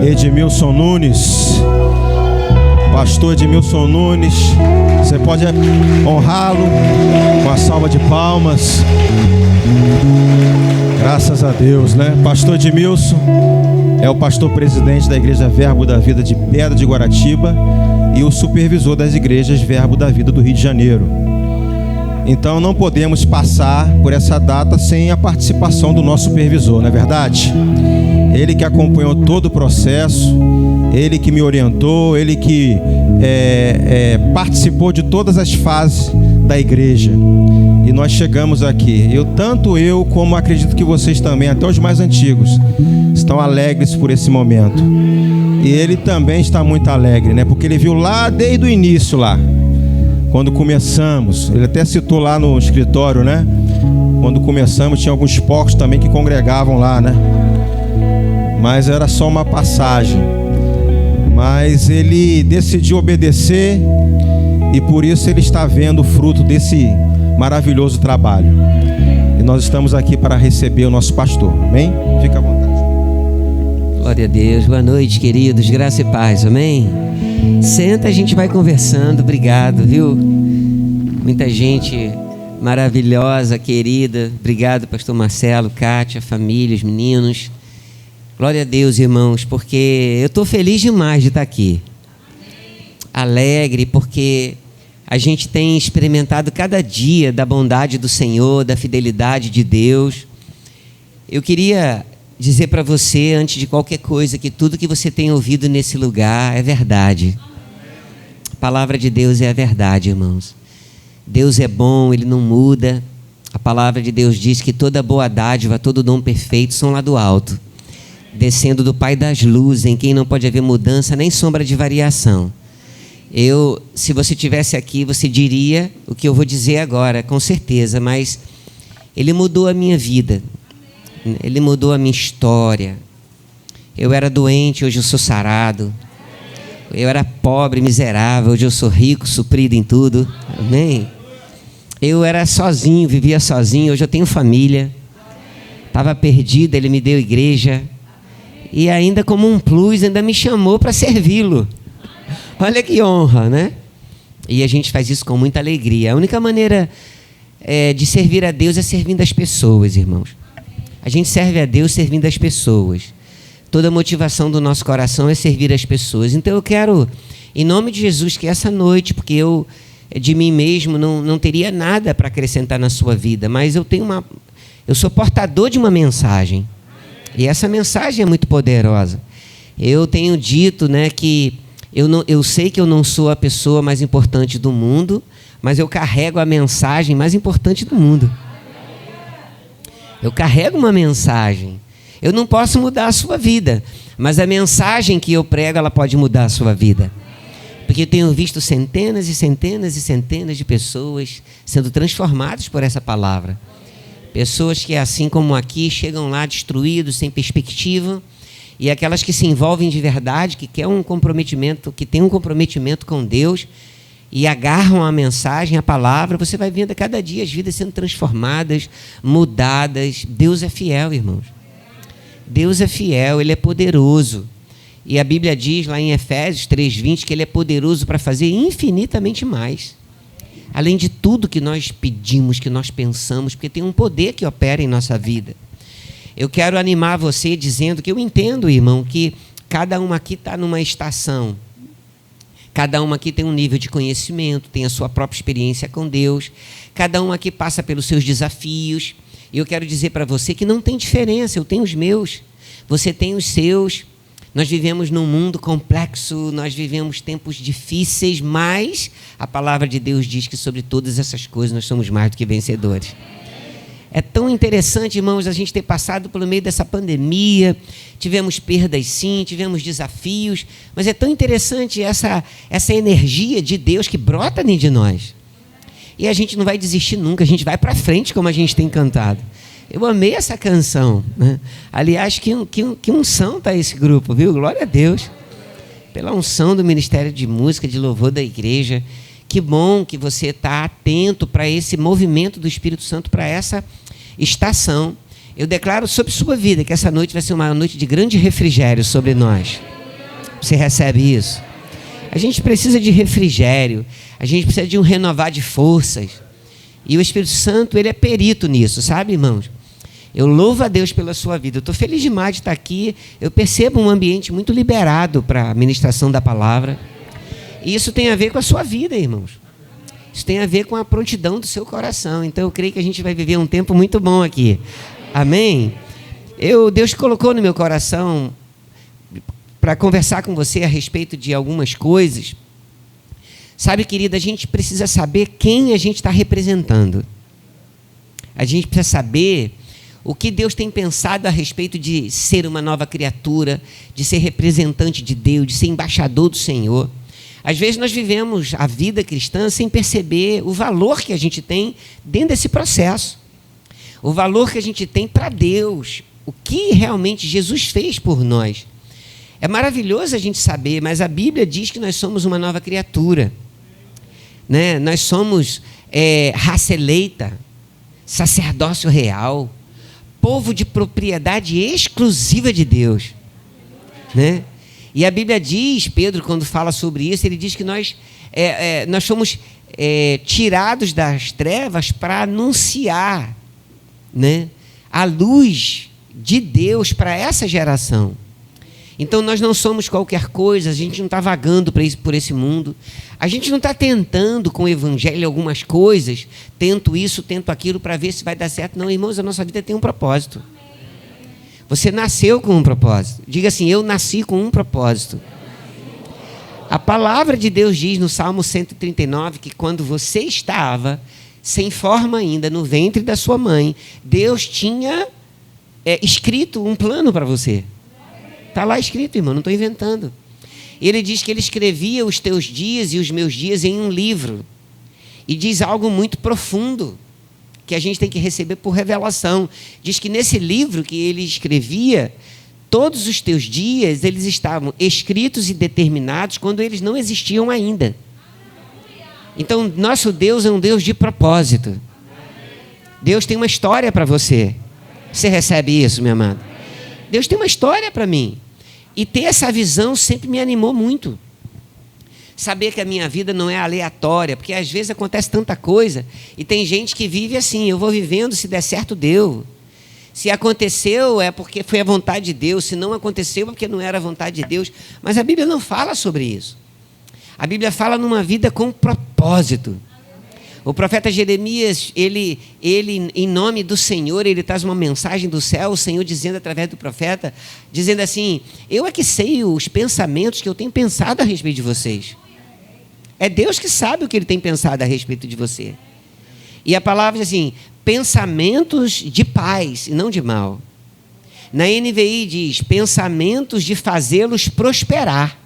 Edmilson Nunes, pastor Edmilson Nunes, você pode honrá-lo com a salva de palmas. Graças a Deus, né? Pastor Edmilson é o pastor presidente da Igreja Verbo da Vida de Pedra de Guaratiba e o supervisor das igrejas Verbo da Vida do Rio de Janeiro. Então não podemos passar por essa data sem a participação do nosso supervisor, não é verdade? Ele que acompanhou todo o processo, ele que me orientou, ele que participou de todas as fases da igreja. E nós chegamos aqui. Tanto eu como acredito que vocês também, até os mais antigos, estão alegres por esse momento. E ele também está muito alegre, né? Porque ele viu lá desde o início lá, quando começamos. Ele até citou lá no escritório, né? Quando começamos tinha alguns poucos também que congregavam lá, né? Mas era só uma passagem. Mas ele decidiu obedecer e por isso ele está vendo o fruto desse maravilhoso trabalho. E nós estamos aqui para receber o nosso pastor. Amém? Fica à vontade. Glória a Deus. Boa noite, queridos. Graça e paz. Amém? Senta, a gente vai conversando. Obrigado, viu? Muita gente maravilhosa, querida. Obrigado, pastor Marcelo, Kátia, família, os meninos. Glória a Deus, irmãos, porque eu estou feliz demais de estar aqui. Alegre, porque a gente tem experimentado cada dia da bondade do Senhor, da fidelidade de Deus. Eu queria dizer para você, antes de qualquer coisa, que tudo que você tem ouvido nesse lugar é verdade. A palavra de Deus é a verdade, irmãos. Deus é bom, Ele não muda. A palavra de Deus diz que toda boa dádiva, todo dom perfeito são lá do alto, descendo do Pai das luzes, em quem não pode haver mudança nem sombra de variação. Se você estivesse aqui, você diria o que eu vou dizer agora, com certeza, mas Ele mudou a minha vida, Ele mudou a minha história. Eu era doente, hoje eu sou sarado. Eu era pobre, miserável, hoje eu sou rico, suprido em tudo. Amém? Eu era sozinho, vivia sozinho, hoje eu tenho família. Estava perdido, Ele me deu igreja. E ainda como um plus, ainda me chamou para servi-lo. Olha que honra, né? E a gente faz isso com muita alegria. A única maneira de servir a Deus é servindo as pessoas, irmãos. A gente serve a Deus servindo as pessoas. Toda a motivação do nosso coração é servir as pessoas. Então eu quero, em nome de Jesus, que essa noite, porque eu de mim mesmo não teria nada para acrescentar na sua vida, mas eu sou portador de uma mensagem. E essa mensagem é muito poderosa. Eu tenho dito, né, que eu sei que eu não sou a pessoa mais importante do mundo, mas eu carrego a mensagem mais importante do mundo. Eu carrego uma mensagem. Eu não posso mudar a sua vida, mas a mensagem que eu prego, ela pode mudar a sua vida. Porque eu tenho visto centenas e centenas e centenas de pessoas sendo transformadas por essa palavra. Pessoas que, assim como aqui, chegam lá destruídos, sem perspectiva, e aquelas que se envolvem de verdade, que têm um comprometimento com Deus e agarram a mensagem, a palavra, você vai vendo a cada dia as vidas sendo transformadas, mudadas. Deus é fiel, irmãos. Deus é fiel, Ele é poderoso. E a Bíblia diz lá em Efésios 3:20 que Ele é poderoso para fazer infinitamente mais além de tudo que nós pedimos, que nós pensamos, porque tem um poder que opera em nossa vida. Eu quero animar você dizendo que eu entendo, irmão, que cada um aqui está numa estação. Cada um aqui tem um nível de conhecimento, tem a sua própria experiência com Deus. Cada um aqui passa pelos seus desafios. E eu quero dizer para você que não tem diferença. Eu tenho os meus, você tem os seus. Nós vivemos num mundo complexo, nós vivemos tempos difíceis, mas a palavra de Deus diz que sobre todas essas coisas nós somos mais do que vencedores. É tão interessante, irmãos, a gente ter passado pelo meio dessa pandemia. Tivemos perdas, sim, tivemos desafios, mas é tão interessante essa energia de Deus que brota dentro de nós. E a gente não vai desistir nunca, a gente vai para frente como a gente tem cantado. Eu amei essa canção, né? Aliás, que unção está esse grupo, viu? Glória a Deus. Pela unção do Ministério de Música, de Louvor da Igreja. Que bom que você está atento para esse movimento do Espírito Santo, para essa estação. Eu declaro sobre sua vida que essa noite vai ser uma noite de grande refrigério sobre nós. Você recebe isso? A gente precisa de refrigério, a gente precisa de um renovar de forças. E o Espírito Santo, ele é perito nisso, sabe, irmãos? Eu louvo a Deus pela sua vida. Eu estou feliz demais de estar aqui. Eu percebo um ambiente muito liberado para a ministração da palavra. E isso tem a ver com a sua vida, irmãos. Isso tem a ver com a prontidão do seu coração. Então eu creio que a gente vai viver um tempo muito bom aqui. Amém? Deus colocou no meu coração para conversar com você a respeito de algumas coisas. Sabe, querida, a gente precisa saber quem a gente está representando. A gente precisa saber o que Deus tem pensado a respeito de ser uma nova criatura, de ser representante de Deus, de ser embaixador do Senhor. Às vezes nós vivemos a vida cristã sem perceber o valor que a gente tem dentro desse processo. O valor que a gente tem para Deus. O que realmente Jesus fez por nós. É maravilhoso a gente saber, mas a Bíblia diz que nós somos uma nova criatura. Né? Nós somos raça eleita, sacerdócio real, povo de propriedade exclusiva de Deus. Né? E a Bíblia diz, Pedro, quando fala sobre isso, ele diz que nós somos tirados das trevas para anunciar, né, a luz de Deus para essa geração. Então nós não somos qualquer coisa, a gente não está vagando por esse mundo, a gente não está tentando com o evangelho algumas coisas, tento isso, tento aquilo para ver se vai dar certo. Não, irmãos, a nossa vida tem um propósito. Você nasceu com um propósito. Diga assim, eu nasci com um propósito. A palavra de Deus diz no Salmo 139 que quando você estava sem forma ainda no ventre da sua mãe, Deus tinha escrito um plano para você. Está lá escrito, irmão, não estou inventando. Ele diz que ele escrevia os teus dias e os meus dias em um livro. E diz algo muito profundo, que a gente tem que receber por revelação. Diz que nesse livro que ele escrevia, todos os teus dias, eles estavam escritos e determinados quando eles não existiam ainda. Então, nosso Deus é um Deus de propósito. Deus tem uma história para você. Você recebe isso, meu amado? Deus tem uma história para mim. E ter essa visão sempre me animou muito. Saber que a minha vida não é aleatória, porque às vezes acontece tanta coisa, e tem gente que vive assim, eu vou vivendo, se der certo, deu. Se aconteceu, é porque foi a vontade de Deus, se não aconteceu, é porque não era a vontade de Deus. Mas a Bíblia não fala sobre isso. A Bíblia fala numa vida com propósito. O profeta Jeremias, ele em nome do Senhor, ele traz uma mensagem do céu, o Senhor dizendo através do profeta, dizendo assim, eu é que sei os pensamentos que eu tenho pensado a respeito de vocês. É Deus que sabe o que ele tem pensado a respeito de você. E a palavra diz assim, pensamentos de paz e não de mal. Na NVI diz, pensamentos de fazê-los prosperar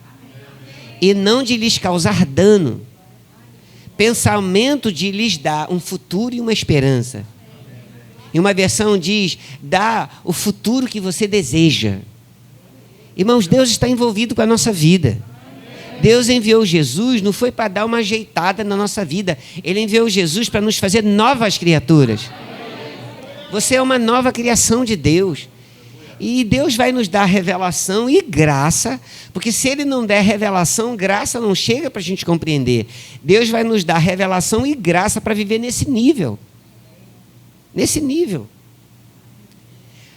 e não de lhes causar dano. Pensamento de lhes dar um futuro e uma esperança. Em uma versão diz, dá o futuro que você deseja. Irmãos, Deus está envolvido com a nossa vida. Deus enviou Jesus, não foi para dar uma ajeitada na nossa vida. Ele enviou Jesus para nos fazer novas criaturas. Você é uma nova criação de Deus. E Deus vai nos dar revelação e graça, porque se Ele não der revelação, graça não chega para a gente compreender. Deus vai nos dar revelação e graça para viver nesse nível. Nesse nível.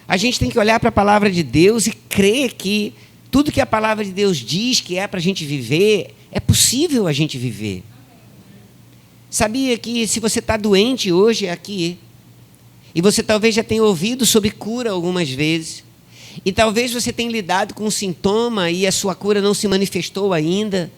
A gente tem que olhar para a palavra de Deus e crer que tudo que a palavra de Deus diz que é para a gente viver, é possível a gente viver. Sabia que se você está doente hoje é aqui, e você talvez já tenha ouvido sobre cura algumas vezes, e talvez você tenha lidado com um sintoma e a sua cura não se manifestou ainda,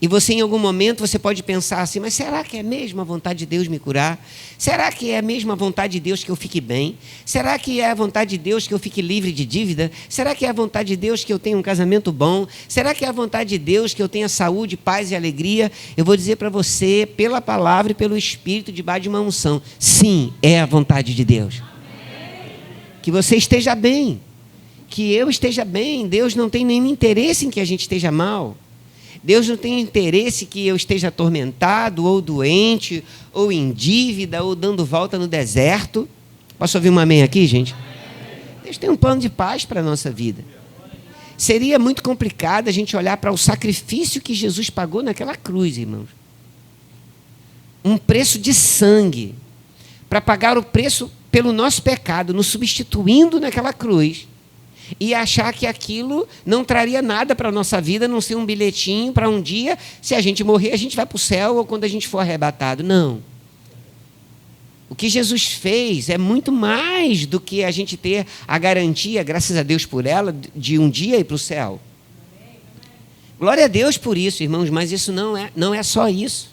e você em algum momento você pode pensar assim, mas será que é mesmo a vontade de Deus me curar? Será que é mesmo a vontade de Deus que eu fique bem? Será que é a vontade de Deus que eu fique livre de dívida? Será que é a vontade de Deus que eu tenha um casamento bom? Será que é a vontade de Deus que eu tenha saúde, paz e alegria? Eu vou dizer para você, pela palavra e pelo Espírito, debaixo de uma unção, sim, é a vontade de Deus. Que você esteja bem, que eu esteja bem. Deus não tem nenhum interesse em que a gente esteja mal. Deus não tem interesse que eu esteja atormentado, ou doente, ou em dívida, ou dando volta no deserto. Posso ouvir um amém aqui, gente? Deus tem um plano de paz para a nossa vida. Seria muito complicado a gente olhar para o sacrifício que Jesus pagou naquela cruz, irmãos. Um preço de sangue, para pagar o preço pelo nosso pecado, nos substituindo naquela cruz. E achar que aquilo não traria nada para a nossa vida, não ser um bilhetinho para um dia, se a gente morrer, a gente vai para o céu ou quando a gente for arrebatado. Não. O que Jesus fez é muito mais do que a gente ter a garantia, graças a Deus por ela, de um dia ir para o céu. Glória a Deus por isso, irmãos, mas isso não é só isso.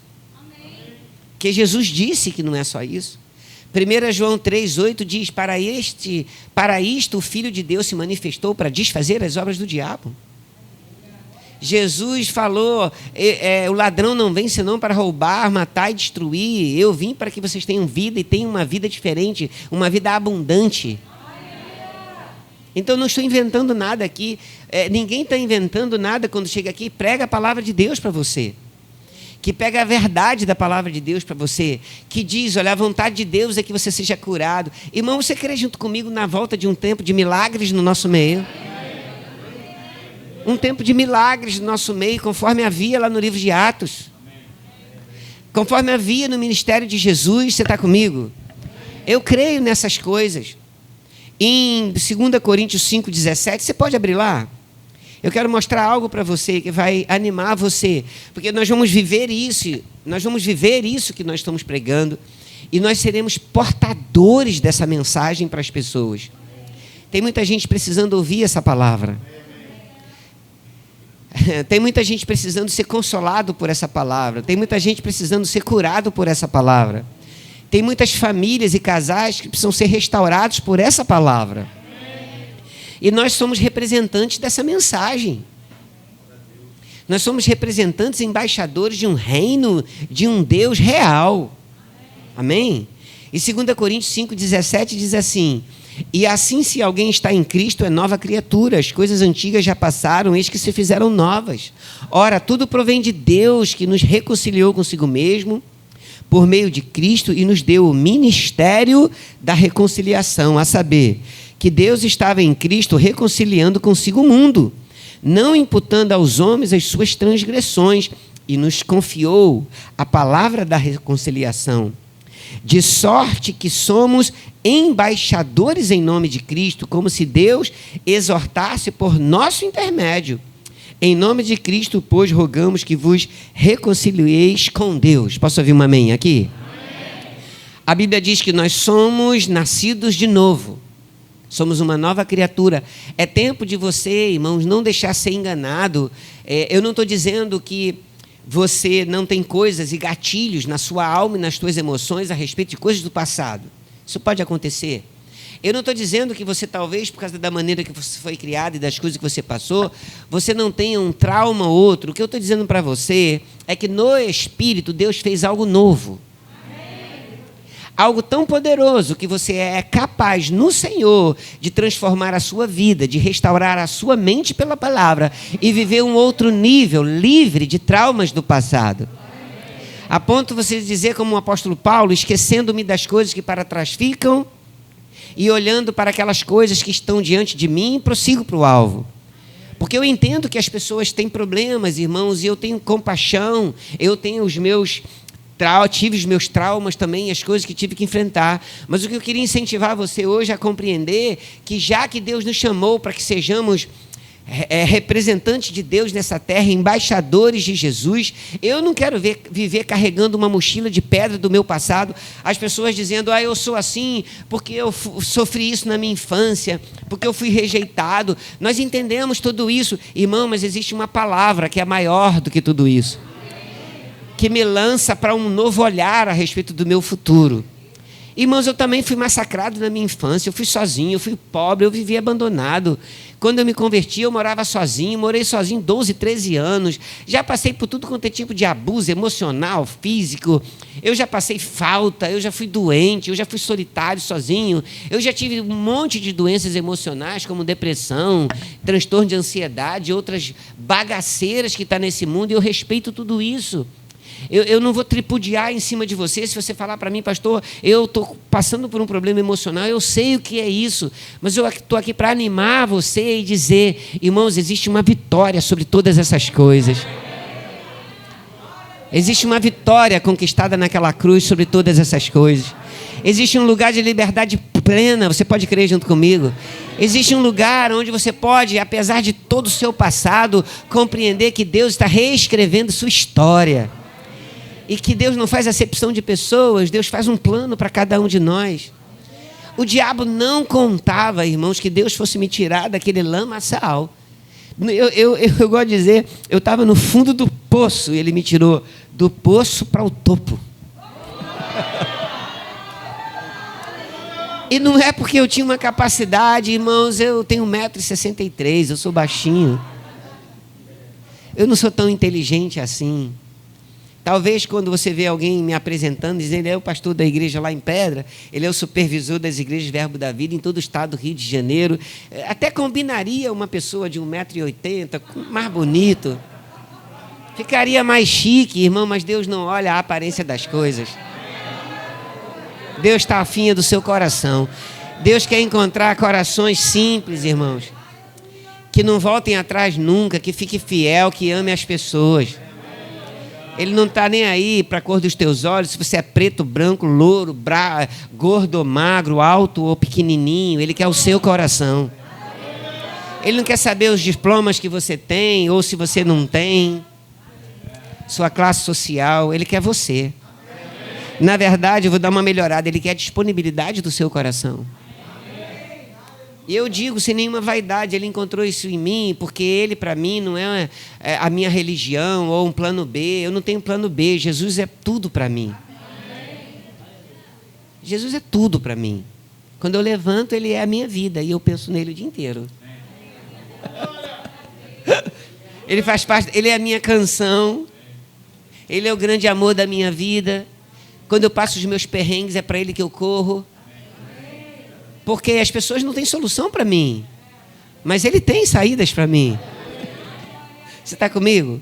Porque Jesus disse que não é só isso. 1 João 3,8 diz, para isto o Filho de Deus se manifestou para desfazer as obras do diabo. Jesus falou, o ladrão não vem senão para roubar, matar e destruir. Eu vim para que vocês tenham vida e tenham uma vida diferente, uma vida abundante. Então não estou inventando nada aqui. Ninguém está inventando nada quando chega aqui e prega a palavra de Deus para você. Que pega a verdade da palavra de Deus para você, que diz, olha, a vontade de Deus é que você seja curado. Irmão, você crê junto comigo na volta de um tempo de milagres no nosso meio? Um tempo de milagres no nosso meio, conforme havia lá no livro de Atos. Conforme havia no ministério de Jesus, você está comigo? Eu creio nessas coisas. Em 2 Coríntios 5,17, você pode abrir lá? Eu quero mostrar algo para você que vai animar você, porque nós vamos viver isso que nós estamos pregando, e nós seremos portadores dessa mensagem para as pessoas. Tem muita gente precisando ouvir essa palavra. Tem muita gente precisando ser consolado por essa palavra. Tem muita gente precisando ser curado por essa palavra. Tem muitas famílias e casais que precisam ser restaurados por essa palavra. E nós somos representantes dessa mensagem. Nós somos representantes, embaixadores de um reino, de um Deus real. Amém? E 2 Coríntios 5,17 diz assim, e assim se alguém está em Cristo, é nova criatura, as coisas antigas já passaram, eis que se fizeram novas. Ora, tudo provém de Deus, que nos reconciliou consigo mesmo, por meio de Cristo, e nos deu o ministério da reconciliação, a saber, que Deus estava em Cristo reconciliando consigo o mundo, não imputando aos homens as suas transgressões, e nos confiou a palavra da reconciliação. De sorte que somos embaixadores em nome de Cristo, como se Deus exortasse por nosso intermédio. Em nome de Cristo, pois, rogamos que vos reconcilieis com Deus. Posso ouvir um amém aqui? Amém. A Bíblia diz que nós somos nascidos de novo. Somos uma nova criatura. É tempo de você, irmãos, não deixar ser enganado. Eu não estou dizendo que você não tem coisas e gatilhos na sua alma e nas suas emoções a respeito de coisas do passado. Isso pode acontecer. Eu não estou dizendo que você, talvez, por causa da maneira que você foi criado e das coisas que você passou, você não tenha um trauma ou outro. O que eu estou dizendo para você é que no Espírito Deus fez algo novo. Algo tão poderoso que você é capaz no Senhor de transformar a sua vida, de restaurar a sua mente pela palavra e viver um outro nível, livre de traumas do passado. A ponto de você dizer como o apóstolo Paulo, esquecendo-me das coisas que para trás ficam e olhando para aquelas coisas que estão diante de mim, prossigo para o alvo. Porque eu entendo que as pessoas têm problemas, irmãos, e eu tenho compaixão, eu tenho tive os meus traumas também, as coisas que tive que enfrentar. Mas o que eu queria incentivar você hoje a compreender, que já que Deus nos chamou para que sejamos representantes de Deus nessa terra, embaixadores de Jesus, eu não quero viver carregando uma mochila de pedra do meu passado, as pessoas dizendo, eu sou assim porque eu sofri isso na minha infância, porque eu fui rejeitado. Nós entendemos tudo isso, irmão, mas existe uma palavra que é maior do que tudo isso, que me lança para um novo olhar a respeito do meu futuro. Irmãos, eu também fui massacrado na minha infância, eu fui sozinho, eu fui pobre, eu vivi abandonado. Quando eu me converti, eu morava sozinho, morei sozinho 12, 13 anos. Já passei por tudo quanto é tipo de abuso emocional, físico. Eu já passei falta, eu já fui doente, eu já fui solitário, sozinho. Eu já tive um monte de doenças emocionais, como depressão, transtorno de ansiedade, outras bagaceiras que estão nesse mundo, e eu respeito tudo isso. Eu não vou tripudiar em cima de você se você falar para mim, pastor, eu estou passando por um problema emocional, eu sei o que é isso, mas eu estou aqui para animar você e dizer, irmãos, existe uma vitória sobre todas essas coisas. Existe uma vitória conquistada naquela cruz sobre todas essas coisas. Existe um lugar de liberdade plena, você pode crer junto comigo? Existe um lugar onde você pode, apesar de todo o seu passado, compreender que Deus está reescrevendo sua história. E que Deus não faz acepção de pessoas, Deus faz um plano para cada um de nós. O diabo não contava, irmãos, que Deus fosse me tirar daquele lamaçal. Eu gosto de dizer, eu estava no fundo do poço e ele me tirou do poço para o topo. E não é porque eu tinha uma capacidade, irmãos, eu tenho 1,63 m, eu sou baixinho. Eu não sou tão inteligente assim. Talvez quando você vê alguém me apresentando, dizendo, ele é o pastor da igreja lá em Pedra, ele é o supervisor das igrejas Verbo da Vida em todo o estado do Rio de Janeiro, até combinaria uma pessoa de 1,80 m, mais bonito, ficaria mais chique, irmão, mas Deus não olha a aparência das coisas. Deus está afim do seu coração. Deus quer encontrar corações simples, irmãos, que não voltem atrás nunca, que fique fiel, que ame as pessoas. Ele não está nem aí para a cor dos teus olhos, se você é preto, branco, louro, gordo ou magro, alto ou pequenininho. Ele quer o seu coração. Ele não quer saber os diplomas que você tem ou se você não tem, sua classe social. Ele quer você. Na verdade, eu vou dar uma melhorada. Ele quer a disponibilidade do seu coração. E eu digo sem nenhuma vaidade, ele encontrou isso em mim, porque ele para mim não é a minha religião ou um plano B. Eu não tenho plano B, Jesus é tudo para mim. Jesus é tudo para mim. Quando eu levanto, ele é a minha vida e eu penso nele o dia inteiro. Ele faz parte, ele é a minha canção, ele é o grande amor da minha vida. Quando eu passo os meus perrengues, é para ele que eu corro. Porque as pessoas não têm solução para mim, mas ele tem saídas para mim. Você está comigo?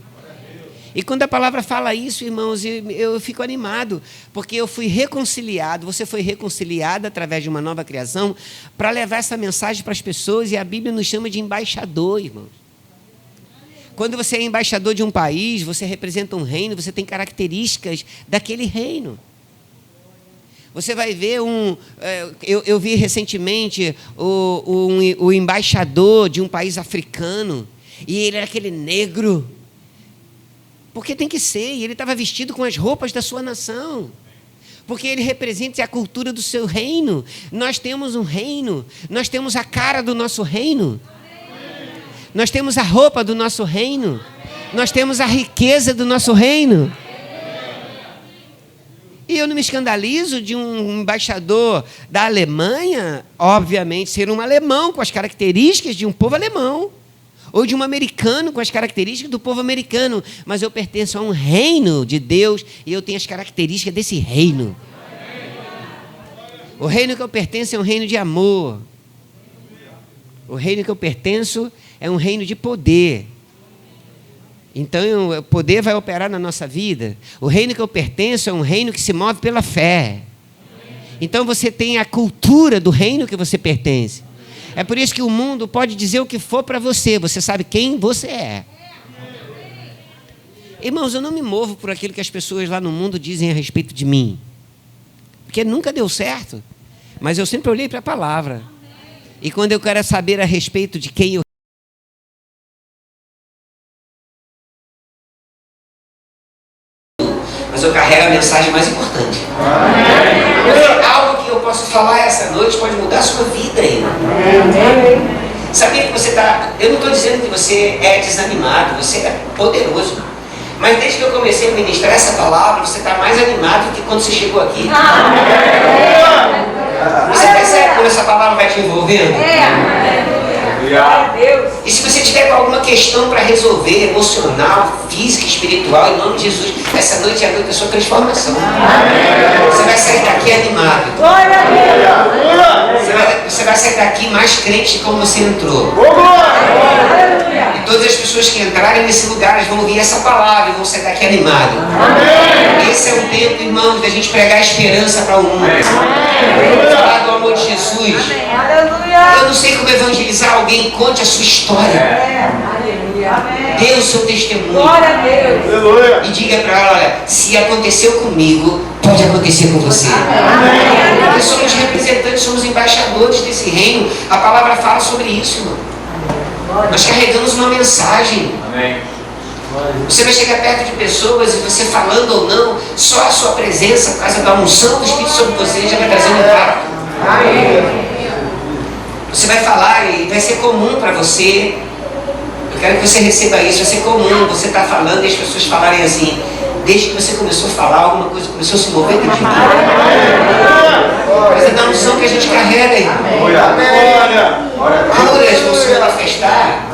E quando a palavra fala isso, irmãos, eu fico animado, porque eu fui reconciliado, você foi reconciliado através de uma nova criação, para levar essa mensagem para as pessoas, e a Bíblia nos chama de embaixador, irmãos. Quando você é embaixador de um país, você representa um reino, você tem características daquele reino. Você vai ver eu vi recentemente o embaixador de um país africano, e ele era aquele negro, porque tem que ser, e ele estava vestido com as roupas da sua nação, porque ele representa a cultura do seu reino. Nós temos um reino, nós temos a cara do nosso reino, nós temos a roupa do nosso reino, nós temos a riqueza do nosso reino. E eu não me escandalizo de um embaixador da Alemanha, obviamente, ser um alemão com as características de um povo alemão, ou de um americano com as características do povo americano, mas eu pertenço a um reino de Deus e eu tenho as características desse reino. O reino que eu pertenço é um reino de amor. O reino que eu pertenço é um reino de poder. Então, o poder vai operar na nossa vida. O reino que eu pertenço é um reino que se move pela fé. Então você tem a cultura do reino que você pertence. É por isso que o mundo pode dizer o que for para você. Você sabe quem você é. Irmãos, eu não me movo por aquilo que as pessoas lá no mundo dizem a respeito de mim. Porque nunca deu certo. Mas eu sempre olhei para a palavra. E quando eu quero saber a respeito de quem eu mas eu carrego a mensagem mais importante. Porque algo que eu posso falar essa noite pode mudar a sua vida, irmão. Sabia que você está... Eu não estou dizendo que você é desanimado, você é poderoso. Mas desde que eu comecei a ministrar essa palavra, você está mais animado do que quando você chegou aqui. Você percebe como essa palavra vai te envolvendo? E se você tiver alguma questão para resolver, emocional, física, espiritual, em nome de Jesus, essa noite é a noite da sua transformação. Você vai sair daqui animado. Você vai sair daqui mais crente de como você entrou. E todas as pessoas que entrarem nesse lugar, elas vão ouvir essa palavra e vão sair daqui animado. Esse é um tempo, irmãos, da gente pregar esperança para o mundo. Falar do amor de Jesus. Eu não sei como evangelizar alguém, conte a sua história. Dê o seu testemunho. E diga para ela, olha, se aconteceu comigo, pode acontecer com você. Porque somos representantes, somos embaixadores desse reino. A palavra fala sobre isso, irmão. Nós carregamos uma mensagem. Você vai chegar perto de pessoas e você falando ou não, só a sua presença, por causa da unção do Espírito sobre você, já vai trazer um impacto. Você vai falar e vai ser comum para você. Eu quero que você receba isso, vai ser comum. Você está falando e as pessoas falarem assim, desde que você começou a falar, alguma coisa começou a se mover dentro de mim. Mas é da unção que a gente carrega aí. Curas vão se manifestar.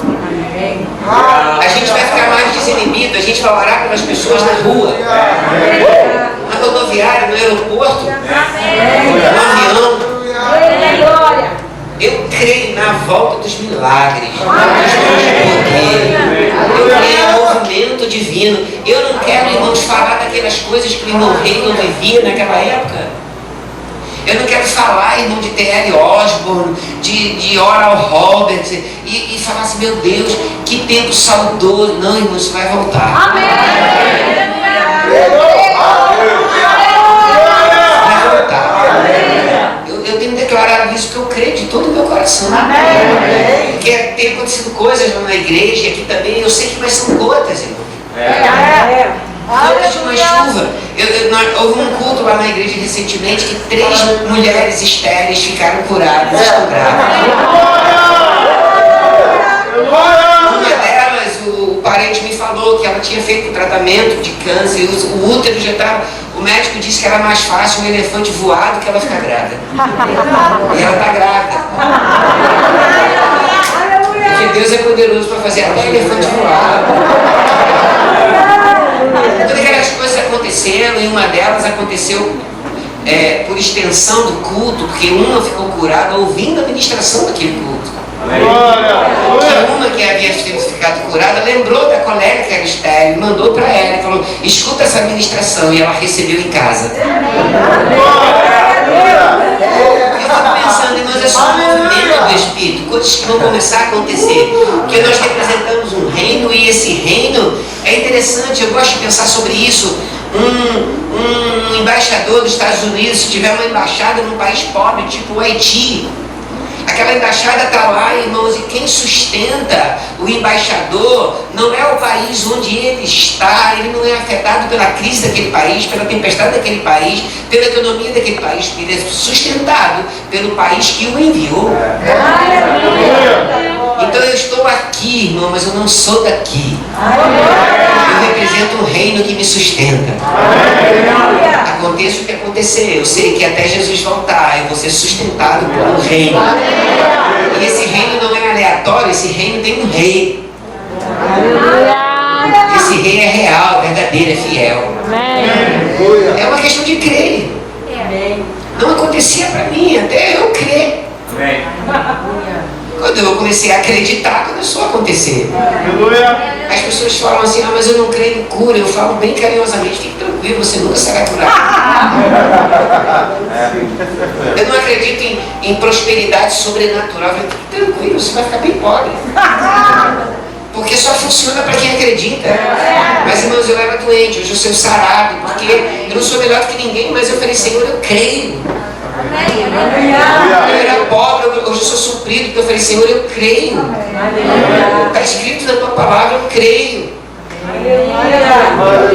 A gente vai ficar mais desinibido, a gente vai orar pelas pessoas na rua, na rodoviária, no aeroporto, no avião. Eu creio na volta dos milagres, dos dons de poder. Eu creio no movimento divino. Eu não quero, irmãos, falar daquelas coisas que o irmão Reino vivia naquela época. Eu não quero falar, irmão, de T.L. Osborne, de Oral Roberts, e falar assim, meu Deus, que tempo saudoso. Não, irmão, isso vai voltar. Amém. Vai voltar. Eu tenho declarado isso porque eu creio de todo o meu coração. Amém. Porque tem acontecido coisas na igreja, aqui também, eu sei que mas são gotas, irmão. Gotas de uma chuva. Houve um culto lá na igreja recentemente que 3 mulheres estéreis ficaram curadas e estão grávidas. Uma delas, o parente me falou que ela tinha feito um tratamento de câncer, o útero já estava. O médico disse que era mais fácil um elefante voar do que ela ficar grávida. E ela está grávida. Porque Deus é poderoso para fazer até elefante voar. Todas aquelas coisas aconteceram e uma delas aconteceu por extensão do culto, porque uma ficou curada ouvindo a ministração daquele culto. Que uma que havia ficado curada lembrou da colega que era estéril, mandou para ela e falou, escuta essa ministração, e ela recebeu em casa. Eu fico pensando, irmãos, é só um movimento do Espírito, coisas que vão começar a acontecer, porque nós representamos um reino e esse reino é interessante. Eu gosto de pensar sobre isso. Um embaixador dos Estados Unidos, se tiver uma embaixada num país pobre, tipo o Haiti, aquela embaixada está lá, irmãos, e quem sustenta o embaixador não é o país onde ele está, ele não é afetado pela crise daquele país, pela tempestade daquele país, pela economia daquele país, ele é sustentado pelo país que o enviou. Então eu estou aqui, irmão, mas eu não sou daqui. Eu represento um reino que me sustenta. Aconteça o que acontecer, eu sei que até Jesus voltar eu vou ser sustentado por um reino. E esse reino não é aleatório, esse reino tem um rei. Esse rei é real, verdadeiro, é fiel. É uma questão de crer. Não acontecia para mim, até eu crer. Quando eu comecei comecei a acreditar, começou a acontecer. As pessoas falam assim, mas eu não creio em cura. Eu falo bem carinhosamente, fique tranquilo, você nunca será curado. Eu não acredito em prosperidade sobrenatural. Eu fique tranquilo, você vai ficar bem pobre. Porque só funciona para quem acredita. Mas, irmãos, eu era doente, hoje eu sou sarado, porque eu não sou melhor do que ninguém, mas eu falei, Senhor, eu creio. Eu era pobre, hoje eu sou suprido, porque eu falei, Senhor, eu creio. Está escrito na tua palavra, eu creio.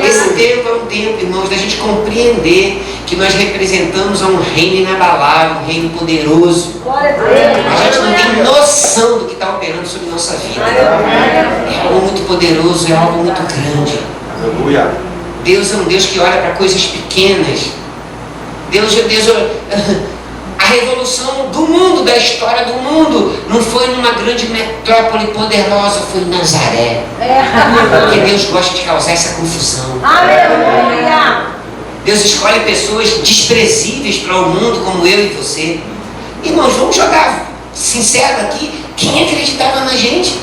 Esse tempo é um tempo, irmãos, da gente compreender que nós representamos a um reino inabalável, um reino poderoso. A gente não tem noção do que está operando sobre nossa vida. É algo muito poderoso, é algo muito grande. Deus é um Deus que olha para coisas pequenas. Deus, a revolução do mundo, da história do mundo, não foi numa grande metrópole poderosa, foi em Nazaré. Porque Deus gosta de causar essa confusão. Deus escolhe pessoas desprezíveis para o mundo, como eu e você. Irmãos, vamos jogar sincero aqui, quem acreditava na gente?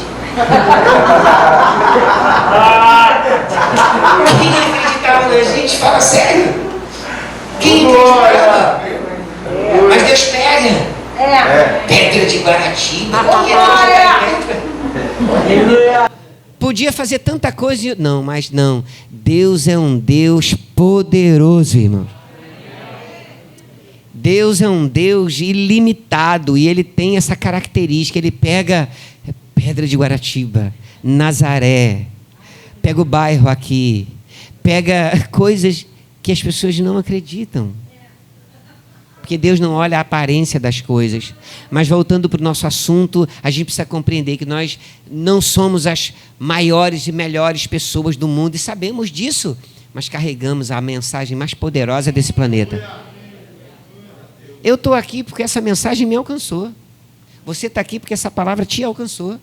Quem acreditava na gente? Fala sério. Quem acreditava? Mas Deus pega. Pedra de Guaratiba. Podia fazer tanta coisa. Não, mas não. Deus é um Deus poderoso, irmão. Deus é um Deus ilimitado. E Ele tem essa característica. Ele pega Pedra de Guaratiba, Nazaré. Pega o bairro aqui. Pega coisas que as pessoas não acreditam. Porque Deus não olha a aparência das coisas. Mas voltando para o nosso assunto, a gente precisa compreender que nós não somos as maiores e melhores pessoas do mundo, e sabemos disso, mas carregamos a mensagem mais poderosa desse planeta. Eu estou aqui porque essa mensagem me alcançou. Você está aqui porque essa palavra te alcançou.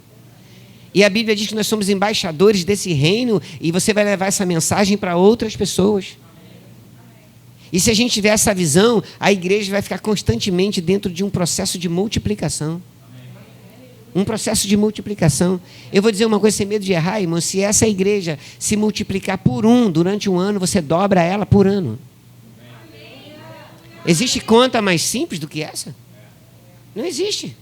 E a Bíblia diz que nós somos embaixadores desse reino, e você vai levar essa mensagem para outras pessoas. E se a gente tiver essa visão, a igreja vai ficar constantemente dentro de um processo de multiplicação. Um processo de multiplicação. Eu vou dizer uma coisa sem medo de errar, irmão. Se essa igreja se multiplicar por durante um ano, você dobra ela por ano. Existe conta mais simples do que essa? Não existe.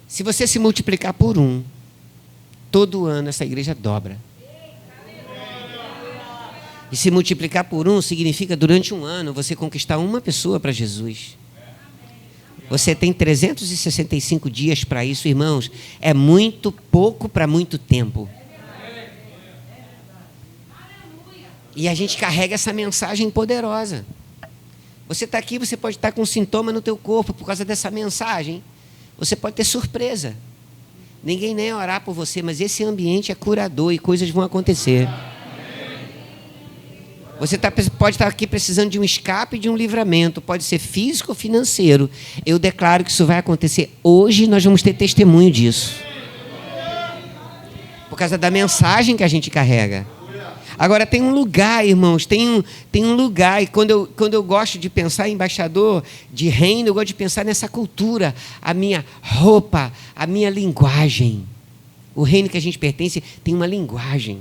Se você se multiplicar por todo ano essa igreja dobra. E se multiplicar por significa durante um ano você conquistar uma pessoa para Jesus. Você tem 365 dias para isso, irmãos. É muito pouco para muito tempo. E a gente carrega essa mensagem poderosa. Você está aqui, você pode estar com um sintoma no teu corpo por causa dessa mensagem. Você pode ter surpresa. Ninguém nem orar por você, mas esse ambiente é curador e coisas vão acontecer. Você pode estar aqui precisando de um escape, de um livramento. Pode ser físico ou financeiro. Eu declaro que isso vai acontecer hoje. Nós vamos ter testemunho disso. Por causa da mensagem que a gente carrega. Agora tem um lugar, irmãos. Tem um lugar. E quando eu gosto de pensar em embaixador de reino, eu gosto de pensar nessa cultura. A minha roupa, a minha linguagem. O reino que a gente pertence tem uma linguagem.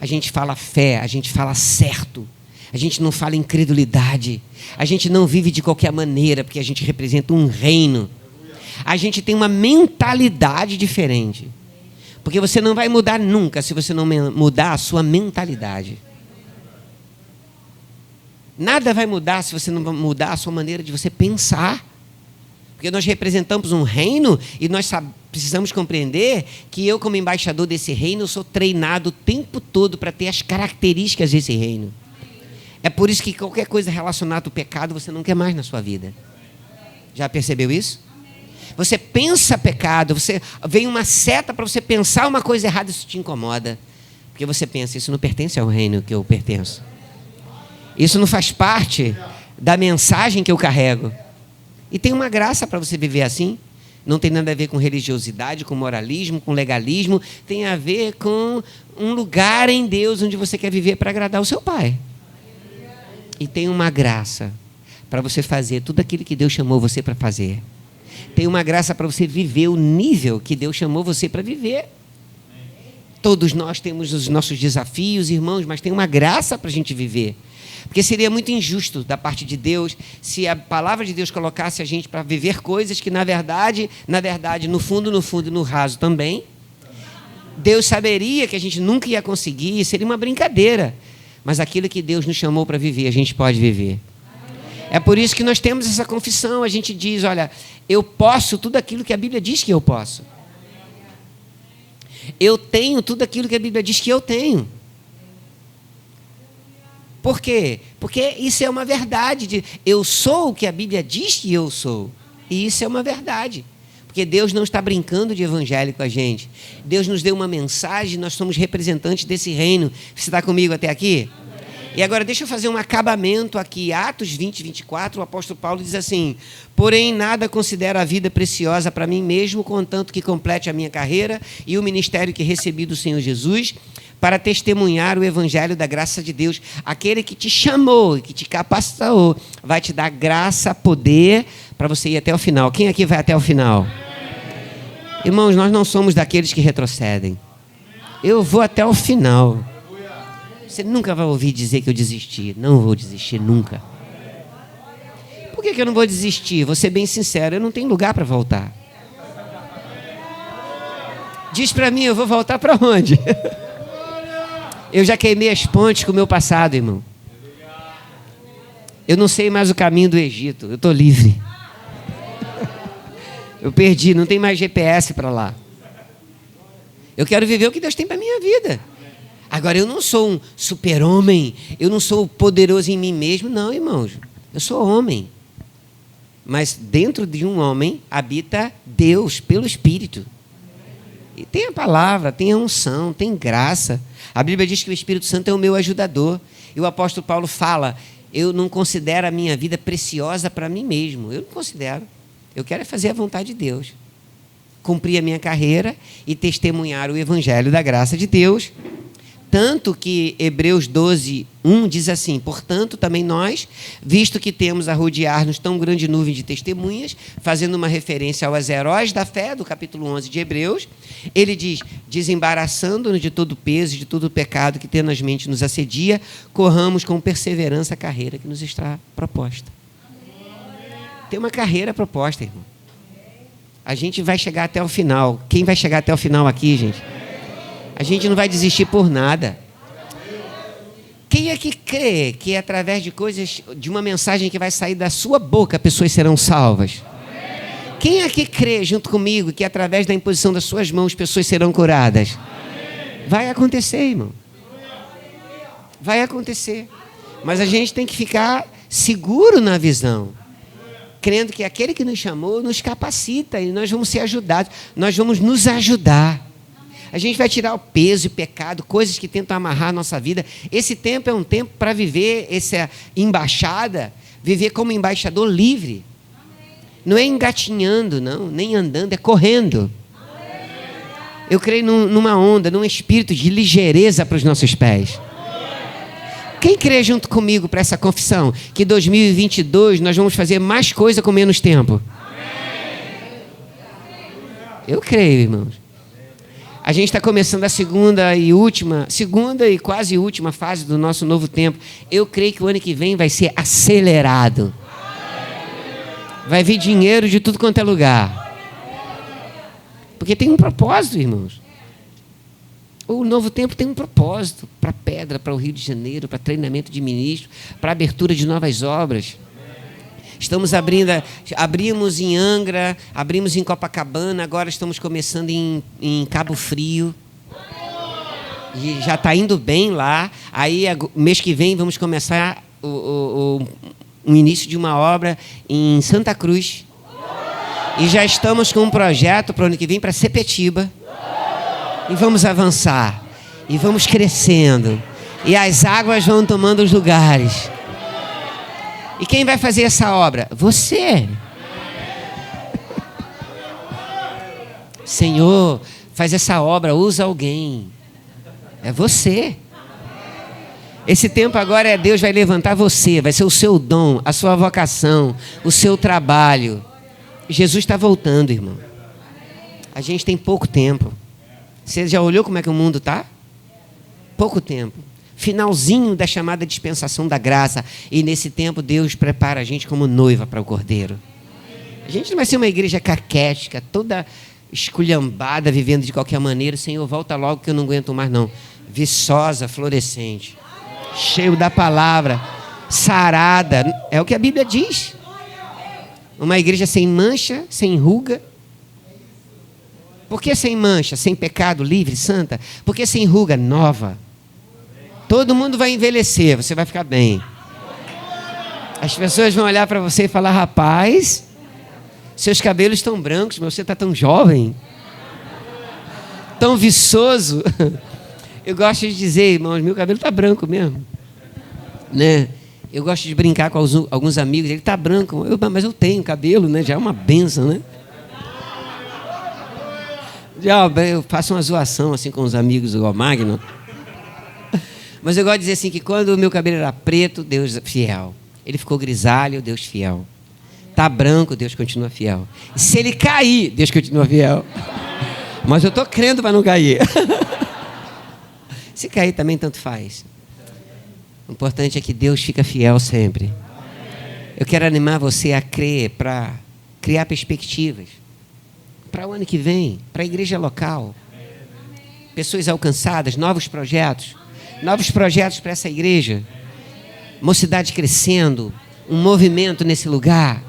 A gente fala fé, a gente fala certo, a gente não fala incredulidade, a gente não vive de qualquer maneira, porque a gente representa um reino. A gente tem uma mentalidade diferente, porque você não vai mudar nunca se você não mudar a sua mentalidade. Nada vai mudar se você não mudar a sua maneira de você pensar. Porque nós representamos um reino e nós precisamos compreender que eu, como embaixador desse reino, sou treinado o tempo todo para ter as características desse reino. É por isso que qualquer coisa relacionada ao pecado você não quer mais na sua vida. Já percebeu isso? Você pensa pecado, vem uma seta para você pensar uma coisa errada, isso te incomoda. Porque você pensa, isso não pertence ao reino que eu pertenço. Isso não faz parte da mensagem que eu carrego. E tem uma graça para você viver assim. Não tem nada a ver com religiosidade, com moralismo, com legalismo. Tem a ver com um lugar em Deus onde você quer viver para agradar o seu Pai. E tem uma graça para você fazer tudo aquilo que Deus chamou você para fazer. Tem uma graça para você viver o nível que Deus chamou você para viver. Todos nós temos os nossos desafios, irmãos, mas tem uma graça para a gente viver. Porque seria muito injusto da parte de Deus se a palavra de Deus colocasse a gente para viver coisas que, na verdade, no fundo, no raso também, Deus saberia que a gente nunca ia conseguir, seria uma brincadeira. Mas aquilo que Deus nos chamou para viver, a gente pode viver. É por isso que nós temos essa confissão. A gente diz, olha, eu posso tudo aquilo que a Bíblia diz que eu posso. Eu tenho tudo aquilo que a Bíblia diz que eu tenho. Por quê? Porque isso é uma verdade. Eu sou o que a Bíblia diz que eu sou. E isso é uma verdade. Porque Deus não está brincando de evangelho com a gente. Deus nos deu uma mensagem, nós somos representantes desse reino. Você está comigo até aqui? E agora deixa eu fazer um acabamento aqui. Atos 20, 24, o apóstolo Paulo diz assim: porém nada considero a vida preciosa para mim mesmo, contanto que complete a minha carreira e o ministério que recebi do Senhor Jesus, para testemunhar o evangelho da graça de Deus. Aquele que te chamou e que te capacitou vai te dar graça, poder, para você ir até o final. Quem aqui vai até o final? Irmãos, nós não somos daqueles que retrocedem. Eu vou até o final. Você nunca vai ouvir dizer que eu desisti. Não vou desistir nunca. Por que eu não vou desistir? Vou ser bem sincero, eu não tenho lugar para voltar. Diz para mim, eu vou voltar para onde? Eu já queimei as pontes com o meu passado, irmão. Eu não sei mais o caminho do Egito. Eu estou livre. Eu perdi, não tem mais GPS para lá. Eu quero viver o que Deus tem para a minha vida. Agora, eu não sou um super-homem. Eu não sou poderoso em mim mesmo. Não, irmãos. Eu sou homem. Mas dentro de um homem habita Deus pelo Espírito. E tem a palavra, tem a unção, tem graça. A Bíblia diz que o Espírito Santo é o meu ajudador. E o apóstolo Paulo fala: eu não considero a minha vida preciosa para mim mesmo. Eu não considero. Eu quero fazer a vontade de Deus. Cumprir a minha carreira e testemunhar o evangelho da graça de Deus. Tanto que Hebreus 12, 1 diz assim: portanto, também nós, visto que temos a rodear-nos tão grande nuvem de testemunhas, fazendo uma referência aos heróis da fé, do capítulo 11 de Hebreus, ele diz: desembaraçando-nos de todo o peso e de todo o pecado que tenazmente nos assedia, corramos com perseverança a carreira que nos está proposta. Tem uma carreira proposta, irmão. A gente vai chegar até o final. Quem vai chegar até o final aqui, gente? A gente não vai desistir por nada. Quem é que crê que através de coisas, de uma mensagem que vai sair da sua boca, pessoas serão salvas? Quem é que crê junto comigo que através da imposição das suas mãos, pessoas serão curadas? Vai acontecer, irmão. Vai acontecer. Mas a gente tem que ficar seguro na visão, crendo que aquele que nos chamou nos capacita e nós vamos ser ajudados. Nós vamos nos ajudar. A gente vai tirar o peso e pecado, coisas que tentam amarrar a nossa vida. Esse tempo é um tempo para viver essa embaixada, viver como embaixador livre. Não é engatinhando, não, nem andando, é correndo. Eu creio numa onda, num espírito de ligeireza para os nossos pés. Quem crê junto comigo para essa confissão? Que 2022 nós vamos fazer mais coisa com menos tempo. Eu creio, irmãos. A gente está começando a segunda e quase última fase do nosso novo tempo. Eu creio que o ano que vem vai ser acelerado. Vai vir dinheiro de tudo quanto é lugar. Porque tem um propósito, irmãos. O novo tempo tem um propósito para Pedra, para o Rio de Janeiro, para treinamento de ministro, para abertura de novas obras. Estamos abrimos em Angra, abrimos em Copacabana, agora estamos começando em Cabo Frio. E já está indo bem lá. Aí, mês que vem, vamos começar o início de uma obra em Santa Cruz. E já estamos com um projeto para o ano que vem para Sepetiba. E vamos avançar. E vamos crescendo. E as águas vão tomando os lugares. E quem vai fazer essa obra? Você. Senhor, faz essa obra, usa alguém. É você. Esse tempo agora Deus vai levantar você, vai ser o seu dom, a sua vocação, o seu trabalho. Jesus está voltando, irmão. A gente tem pouco tempo. Você já olhou como é que o mundo está? Pouco tempo. Finalzinho da chamada dispensação da graça. E nesse tempo Deus prepara a gente como noiva para o Cordeiro. A gente não vai ser uma igreja caquética, toda esculhambada, vivendo de qualquer maneira. Senhor, volta logo que eu não aguento mais não. Viçosa, florescente, cheio da palavra, sarada. É o que a Bíblia diz. Uma igreja sem mancha, sem ruga. Por que sem mancha, sem pecado, livre, santa? Por que sem ruga, nova? Todo mundo vai envelhecer, você vai ficar bem. As pessoas vão olhar para você e falar: rapaz, seus cabelos estão brancos, mas você está tão jovem, tão viçoso. Eu gosto de dizer, irmãos, meu cabelo está branco mesmo, né? Eu gosto de brincar com alguns amigos, ele está branco, mas eu tenho cabelo, né? Já é uma benção, né? Já eu faço uma zoação assim com os amigos do Magno. Mas eu gosto de dizer assim que quando o meu cabelo era preto, Deus fiel. Ele ficou grisalho, Deus fiel. Tá branco, Deus continua fiel. E se ele cair, Deus continua fiel. Mas eu estou crendo para não cair. Se cair também, tanto faz. O importante é que Deus fica fiel sempre. Eu quero animar você a crer, para criar perspectivas. Para o ano que vem, para a igreja local. Pessoas alcançadas, novos projetos para essa igreja. Mocidade crescendo, um movimento nesse lugar.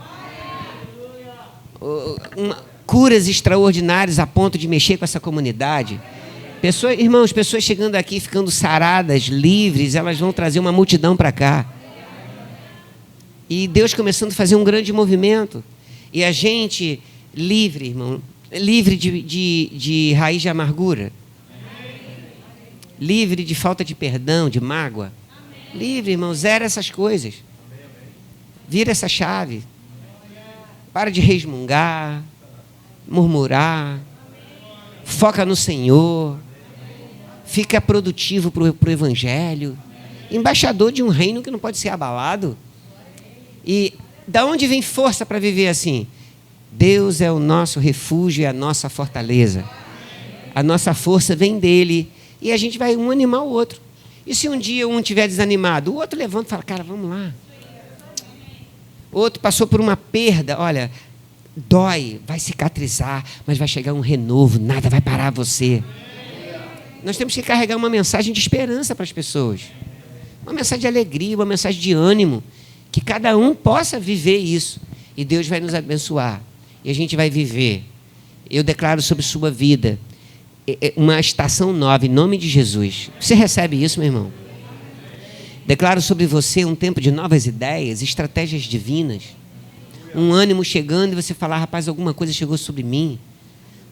Curas extraordinárias a ponto de mexer com essa comunidade. Irmãos, pessoas chegando aqui, ficando saradas, livres, elas vão trazer uma multidão para cá. E Deus começando a fazer um grande movimento. E a gente livre, irmão, livre de raiz de amargura. Livre de falta de perdão, de mágoa. Livre, irmão, zera essas coisas. Vira essa chave. Para de resmungar, murmurar. Foca no Senhor. Fica produtivo para o Evangelho. Embaixador de um reino que não pode ser abalado. E da onde vem força para viver assim? Deus é o nosso refúgio e a nossa fortaleza. A nossa força vem dele. E a gente vai um animar o outro. E se um dia um estiver desanimado, o outro levanta e fala: cara, vamos lá. O outro passou por uma perda, olha, dói, vai cicatrizar, mas vai chegar um renovo, nada vai parar você. Nós temos que carregar uma mensagem de esperança para as pessoas. Uma mensagem de alegria, uma mensagem de ânimo. Que cada um possa viver isso. E Deus vai nos abençoar. E a gente vai viver. Eu declaro sobre sua vida uma estação nova, em nome de Jesus. Você recebe isso, meu irmão? Declaro sobre você um tempo de novas ideias, estratégias divinas. Um ânimo chegando e você falar: rapaz, alguma coisa chegou sobre mim.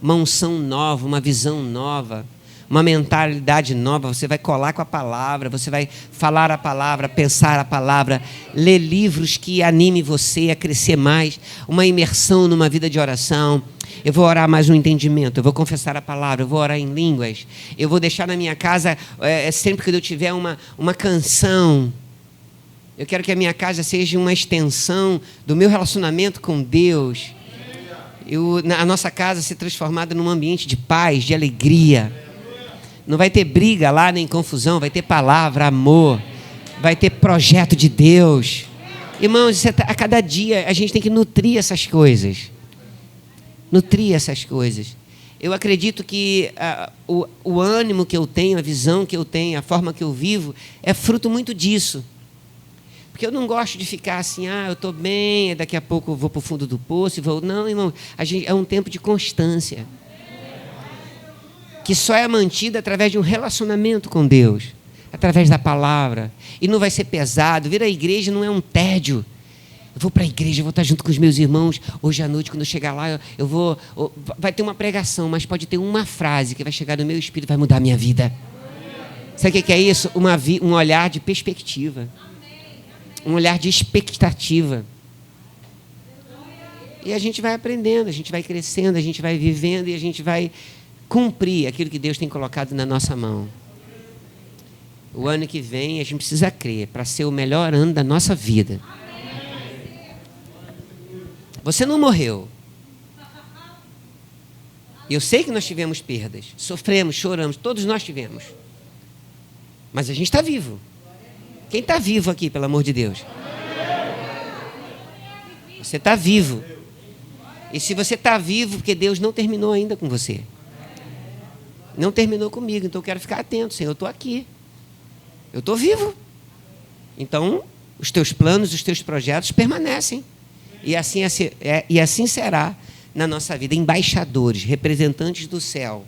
Uma unção nova, uma visão nova, uma mentalidade nova. Você vai colar com a palavra, você vai falar a palavra, pensar a palavra, ler livros que animem você a crescer mais, uma imersão numa vida de oração. Eu vou orar mais no entendimento, eu vou confessar a palavra, eu vou orar em línguas, eu vou deixar na minha casa, sempre que eu tiver uma canção, eu quero que a minha casa seja uma extensão do meu relacionamento com Deus. A nossa casa ser transformada num ambiente de paz, de alegria. Não vai ter briga lá, nem confusão, vai ter palavra, amor, vai ter projeto de Deus. Irmãos, a cada dia a gente tem que nutrir essas coisas. Nutrir essas coisas. Eu acredito que o ânimo que eu tenho, a visão que eu tenho, a forma que eu vivo, é fruto muito disso. Porque eu não gosto de ficar assim: eu estou bem, daqui a pouco eu vou para o fundo do poço e vou. Não, irmão, é um tempo de constância. Que só é mantida através de um relacionamento com Deus. Através da palavra. E não vai ser pesado. Vir à igreja não é um tédio. Eu vou para a igreja, eu vou estar junto com os meus irmãos. Hoje à noite, quando eu chegar lá, vai ter uma pregação, mas pode ter uma frase que vai chegar no meu espírito e vai mudar a minha vida. Sabe o que é isso? Um olhar de perspectiva. Um olhar de expectativa. E a gente vai aprendendo, a gente vai crescendo, a gente vai vivendo e a gente vai cumprir aquilo que Deus tem colocado na nossa mão. O ano que vem a gente precisa crer para ser o melhor ano da nossa vida. Você não morreu. Eu sei que nós tivemos perdas, sofremos, choramos, todos nós tivemos. Mas a gente está vivo. Quem está vivo aqui, pelo amor de Deus? Você está vivo. E se você está vivo, porque Deus não terminou ainda com você. Não terminou comigo, então eu quero ficar atento, Senhor, eu estou aqui. Eu estou vivo. Então, os teus planos, os teus projetos permanecem. E assim será na nossa vida. Embaixadores, representantes do céu.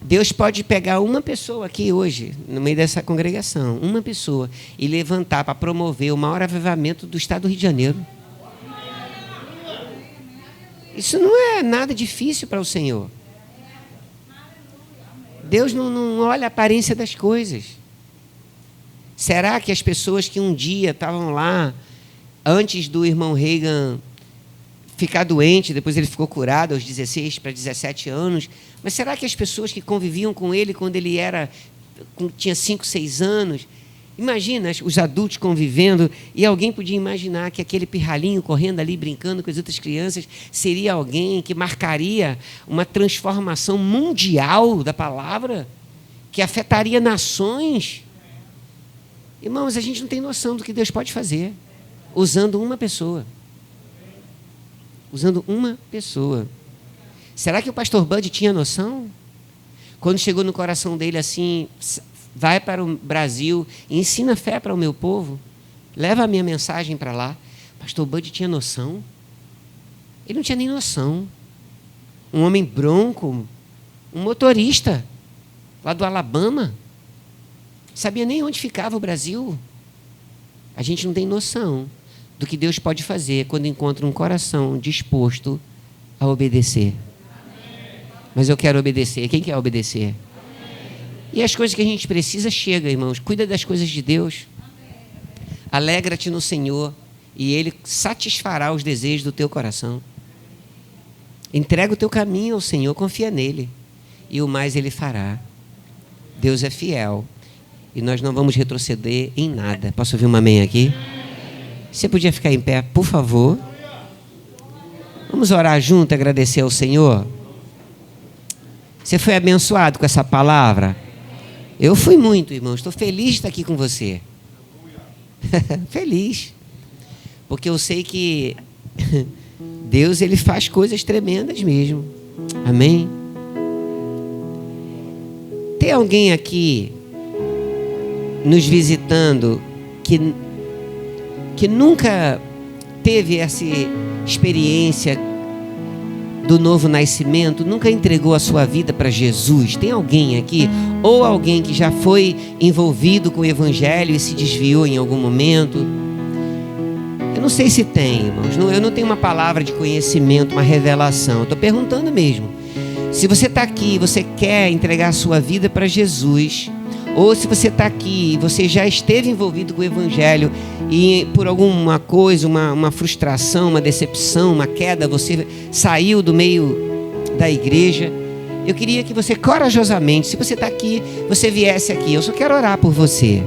Deus pode pegar uma pessoa aqui hoje, no meio dessa congregação, uma pessoa, e levantar para promover o maior avivamento do estado do Rio de Janeiro. Isso não é nada difícil para o Senhor. Deus não olha a aparência das coisas. Será que as pessoas que um dia estavam lá, antes do irmão Reagan ficar doente, depois ele ficou curado aos 16 para 17 anos, mas será que as pessoas que conviviam com ele quando ele tinha 5, 6 anos, imagina os adultos convivendo, e alguém podia imaginar que aquele pirralhinho correndo ali, brincando com as outras crianças, seria alguém que marcaria uma transformação mundial da palavra, que afetaria nações? Irmãos, a gente não tem noção do que Deus pode fazer usando uma pessoa. Usando uma pessoa. Será que o pastor Bud tinha noção? Quando chegou no coração dele assim, vai para o Brasil e ensina fé para o meu povo, leva a minha mensagem para lá. Pastor Bud tinha noção? Ele não tinha nem noção. Um homem bronco, um motorista lá do Alabama, sabia nem onde ficava o Brasil. A gente não tem noção do que Deus pode fazer quando encontra um coração disposto a obedecer. Mas eu quero obedecer. Quem quer obedecer? E as coisas que a gente precisa, chega, irmãos. Cuida das coisas de Deus. Alegra-te no Senhor e Ele satisfará os desejos do teu coração. Entrega o teu caminho ao Senhor, confia nele. E o mais Ele fará. Deus é fiel. E nós não vamos retroceder em nada. Posso ouvir um amém aqui? Você podia ficar em pé, por favor? Vamos orar junto e agradecer ao Senhor? Você foi abençoado com essa palavra? Eu fui muito, irmão. Estou feliz de estar aqui com você. Feliz. Porque eu sei que Deus, Ele faz coisas tremendas mesmo. Amém? Tem alguém aqui nos visitando que nunca teve essa experiência do novo nascimento, nunca entregou a sua vida para Jesus? Tem alguém aqui? Ou alguém que já foi envolvido com o Evangelho e se desviou em algum momento? Eu não sei se tem, irmãos. Eu não tenho uma palavra de conhecimento, uma revelação. Eu estou perguntando mesmo. Se você está aqui e você quer entregar a sua vida para Jesus, ou se você está aqui e você já esteve envolvido com o Evangelho e por alguma coisa, uma frustração, uma decepção, uma queda, você saiu do meio da igreja, eu queria que você corajosamente, se você está aqui, você viesse aqui. Eu só quero orar por você.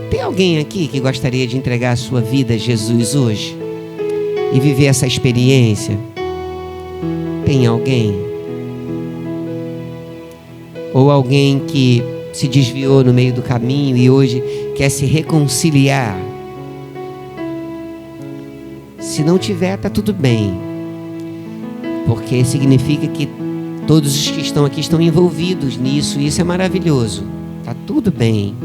Tem alguém aqui que gostaria de entregar a sua vida a Jesus hoje e viver essa experiência? Tem alguém? Ou alguém que se desviou no meio do caminho e hoje quer se reconciliar? Se não tiver, está tudo bem, porque significa que todos os que estão aqui estão envolvidos nisso, e isso é maravilhoso. Está tudo bem.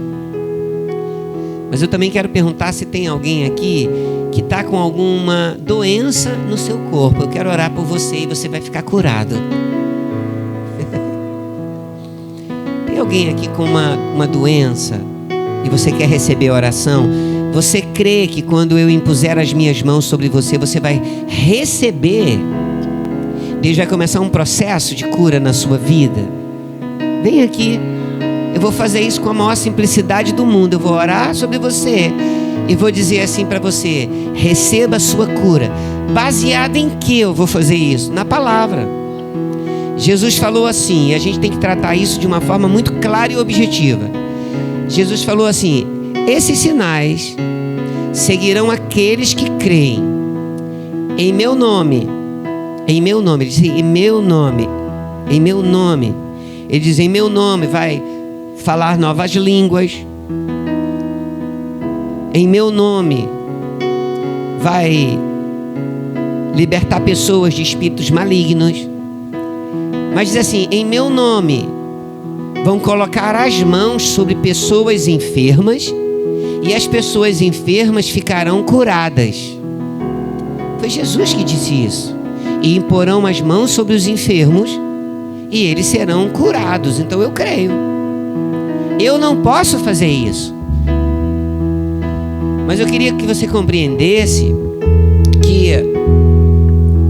Mas eu também quero perguntar se tem alguém aqui que está com alguma doença no seu corpo. Eu quero orar por você e você vai ficar curado. Tem alguém aqui com uma doença e você quer receber a oração? Você crê que quando eu impuser as minhas mãos sobre você, você vai receber? Deus vai começar um processo de cura na sua vida. Vem aqui. Eu vou fazer isso com a maior simplicidade do mundo. Eu vou orar sobre você e vou dizer assim para você: receba a sua cura. Baseado em que eu vou fazer isso? Na palavra. Jesus falou assim, e a gente tem que tratar isso de uma forma muito clara e objetiva. Jesus falou assim: esses sinais seguirão aqueles que creem em meu nome. Em meu nome. Ele diz, em meu nome. Em meu nome. Ele diz, em meu nome vai falar novas línguas. Em meu nome vai libertar pessoas de espíritos malignos. Mas diz assim, em meu nome vão colocar as mãos sobre pessoas enfermas e as pessoas enfermas ficarão curadas. Foi Jesus que disse isso. E imporão as mãos sobre os enfermos e eles serão curados. Então eu creio. Eu não posso fazer isso. Mas eu queria que você compreendesse que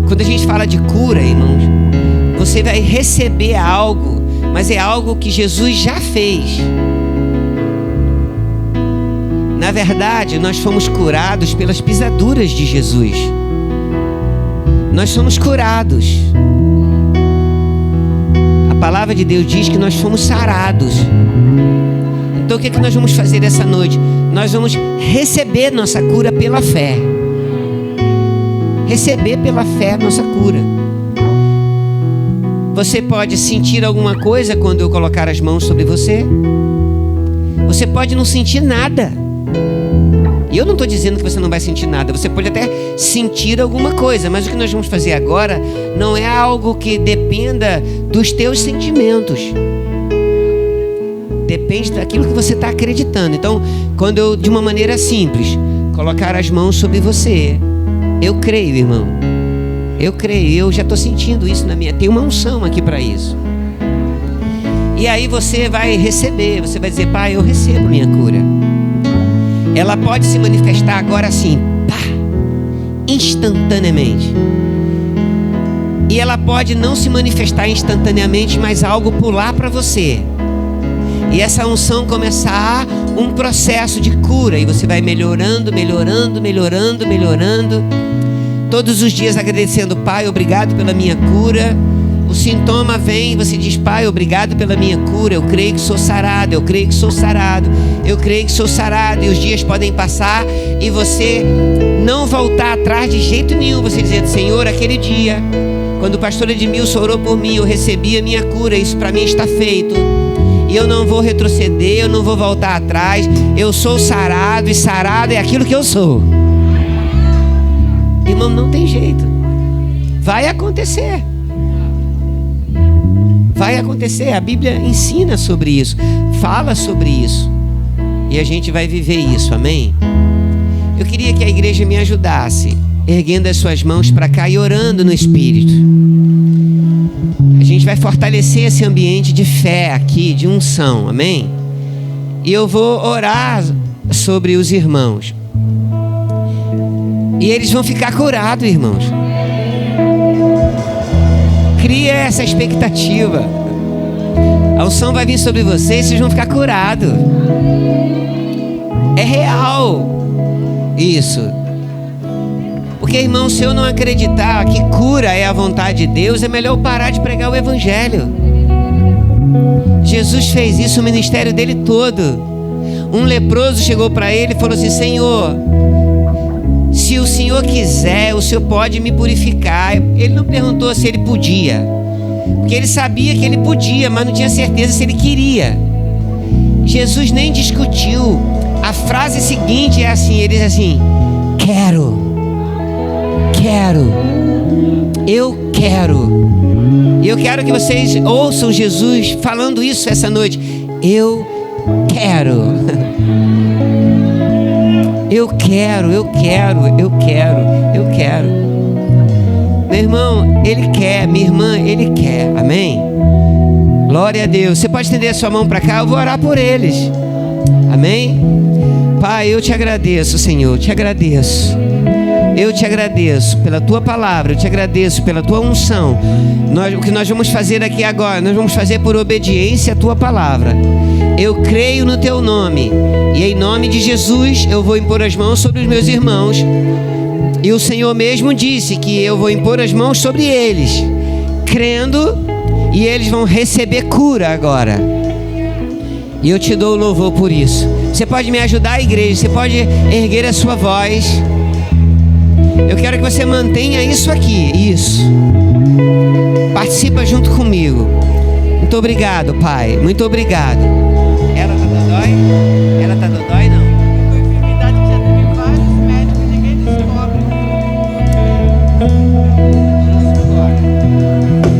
quando a gente fala de cura, irmãos, você vai receber algo, mas é algo que Jesus já fez. Na verdade, nós fomos curados pelas pisaduras de Jesus. Nós somos curados. A palavra de Deus diz que nós fomos sarados. Então o que é que nós vamos fazer essa noite? Nós vamos receber nossa cura pela fé. Receber pela fé nossa cura. Você pode sentir alguma coisa quando eu colocar as mãos sobre você. Você pode não sentir nada. E eu não estou dizendo que você não vai sentir nada. Você pode até sentir alguma coisa. Mas o que nós vamos fazer agora não é algo que dependa dos teus sentimentos. Depende daquilo que você está acreditando. Então, quando eu, de uma maneira simples, colocar as mãos sobre você, eu creio, irmão. Eu creio, eu já estou sentindo isso na minha... Tem uma unção aqui para isso. E aí você vai receber, você vai dizer, pai, eu recebo minha cura. Ela pode se manifestar agora assim, pá, instantaneamente. E ela pode não se manifestar instantaneamente, mas algo pular para você. E essa unção começar um processo de cura. E você vai melhorando, melhorando, melhorando, melhorando. Todos os dias agradecendo, pai, obrigado pela minha cura. O sintoma vem e você diz, pai, obrigado pela minha cura. Eu creio que sou sarado, eu creio que sou sarado. Eu creio que sou sarado. E os dias podem passar e você não voltar atrás de jeito nenhum. Você dizendo, Senhor, aquele dia, quando o pastor Edmilson orou por mim, eu recebi a minha cura. Isso para mim está feito. E eu não vou retroceder, eu não vou voltar atrás. Eu sou sarado e sarado é aquilo que eu sou. Irmão, não tem jeito. Vai acontecer. Vai acontecer. A Bíblia ensina sobre isso. Fala sobre isso. E a gente vai viver isso, amém? Eu queria que a igreja me ajudasse, erguendo as suas mãos para cá e orando no Espírito. A gente vai fortalecer esse ambiente de fé aqui, de unção, amém? E eu vou orar sobre os irmãos. E eles vão ficar curados, irmãos. Cria essa expectativa. A unção vai vir sobre vocês, vocês vão ficar curados. É real isso. Porque, irmão, se eu não acreditar que cura é a vontade de Deus, é melhor eu parar de pregar o Evangelho. Jesus fez isso, o ministério dele todo. Um leproso chegou para ele e falou assim, Senhor, se o Senhor quiser, o Senhor pode me purificar. Ele não perguntou se ele podia, porque ele sabia que ele podia, mas não tinha certeza se ele queria. Jesus nem discutiu. A frase seguinte é assim, ele diz assim, eu quero que vocês ouçam Jesus falando isso essa noite. Eu quero. Meu irmão, ele quer. Minha irmã, ele quer. Amém? Glória a Deus. Você pode estender a sua mão para cá, eu vou orar por eles. Amém? Pai, eu te agradeço, Senhor, te agradeço. Eu te agradeço pela tua palavra, eu te agradeço pela tua unção. O que nós vamos fazer aqui agora, nós vamos fazer por obediência à tua palavra. Eu creio no teu nome, e em nome de Jesus eu vou impor as mãos sobre os meus irmãos. E o Senhor mesmo disse que eu vou impor as mãos sobre eles, crendo, e eles vão receber cura agora. E eu te dou o louvor por isso. Você pode me ajudar, igreja? Você pode erguer a sua voz. Eu quero que você mantenha isso aqui. Isso. Participa junto comigo. Muito obrigado, Pai. Muito obrigado. Ela tá dodói? Ela tá dodói, não? Uma enfermidade que já teve vários médicos e ninguém descobre.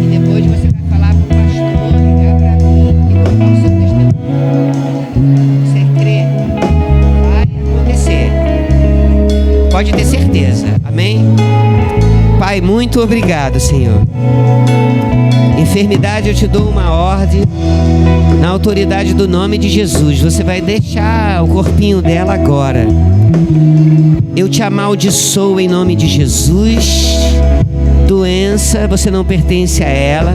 E depois você vai falar pro pastor, ligar pra mim e contar o seu testemunho. Você crê? Vai acontecer. Pode ter certeza. Amém? Pai, muito obrigado, Senhor. Enfermidade, eu te dou uma ordem na autoridade do nome de Jesus. Você vai deixar o corpinho dela agora. Eu te amaldiçoo em nome de Jesus. Doença, você não pertence a ela.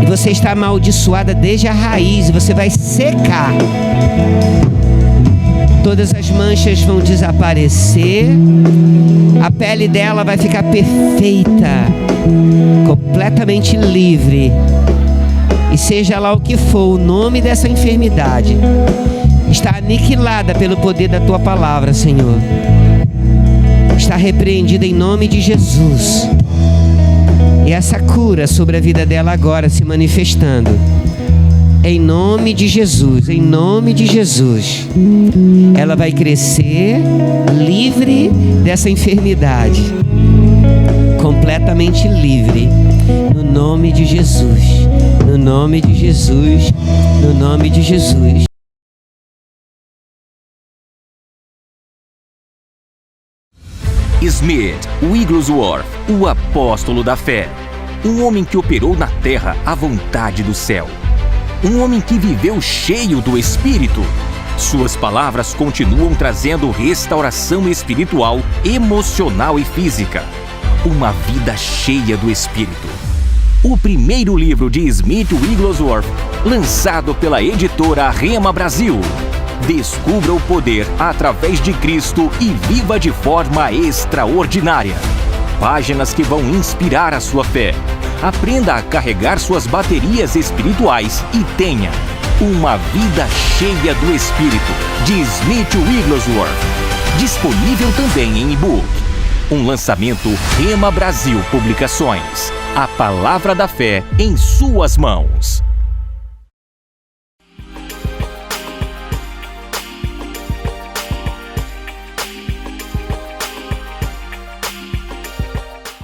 E você está amaldiçoada desde a raiz. E você vai secar. Todas as manchas vão desaparecer. A pele dela vai ficar perfeita, completamente livre. E seja lá o que for, o nome dessa enfermidade está aniquilada pelo poder da tua palavra, Senhor. Está repreendida em nome de Jesus. E essa cura sobre a vida dela agora se manifestando. Em nome de Jesus, em nome de Jesus. Ela vai crescer livre dessa enfermidade. Completamente livre. No nome de Jesus. No nome de Jesus. No nome de Jesus. Smith Wigglesworth, o apóstolo da fé. Um homem que operou na terra à vontade do céu. Um homem que viveu cheio do Espírito. Suas palavras continuam trazendo restauração espiritual, emocional e física. Uma vida cheia do Espírito. O primeiro livro de Smith Wigglesworth, lançado pela editora Rema Brasil. Descubra o poder através de Cristo e viva de forma extraordinária. Páginas que vão inspirar a sua fé. Aprenda a carregar suas baterias espirituais e tenha uma vida cheia do Espírito, de Smith Wigglesworth. Disponível também em e-book. Um lançamento Rema Brasil Publicações. A palavra da fé em suas mãos.